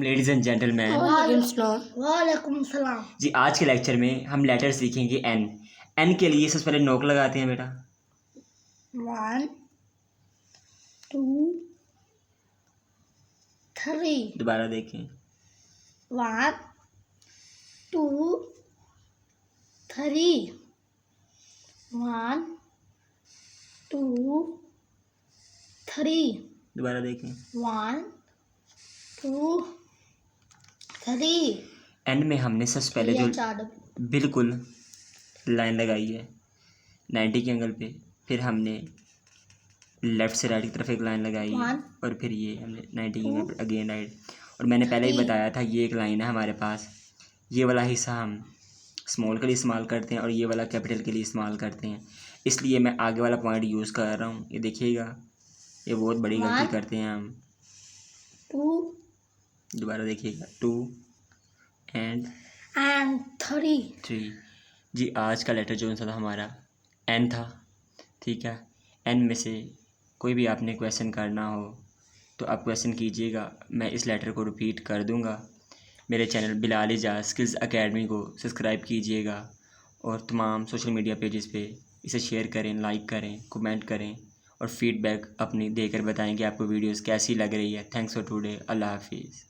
Ladies and gentleman. वालेकुम सलाम। जी आज के लेक्चर में हम लेटर सीखेंगे एन। एन के लिए सबसे पहले नोक लगाते हैं बेटा। 1 2 3। दोबारा देखें। 1 2 3। 1 2 3। दोबारा देखें। 1 2 3। एन में हमने सबसे पहले जो बिल्कुल लाइन लगाई है 90 के एंगल पे, फिर हमने लेफ़्ट से राइट की तरफ एक लाइन लगाई है और फिर ये हमने 90 के एंगल पे अगेन राइट। और मैंने पहले ही बताया था ये एक लाइन है हमारे पास, ये वाला हिस्सा हम स्मॉल के लिए इस्तेमाल करते हैं और ये वाला कैपिटल के लिए इस्तेमाल करते हैं, इसलिए मैं आगे वाला पॉइंट यूज़ कर रहा हूँ। ये देखिएगा, ये बहुत बड़ी गलती करते हैं हम। 2 दोबारा देखिएगा 2 एंड 3। जी आज का लेटर जो सा था हमारा एन था, ठीक है। एन में से कोई भी आपने क्वेश्चन करना हो तो आप क्वेश्चन कीजिएगा, मैं इस लेटर को रिपीट कर दूंगा। मेरे channel Bilal Ejaz skills academy को सब्सक्राइब कीजिएगा और तमाम सोशल मीडिया पेजेस पे इसे शेयर करें, लाइक करें, कमेंट करें और फीडबैक अपनी देकर बताएं कि आपको वीडियोस कैसी लग रही है। Thanks for today. अल्लाह हाफिज़।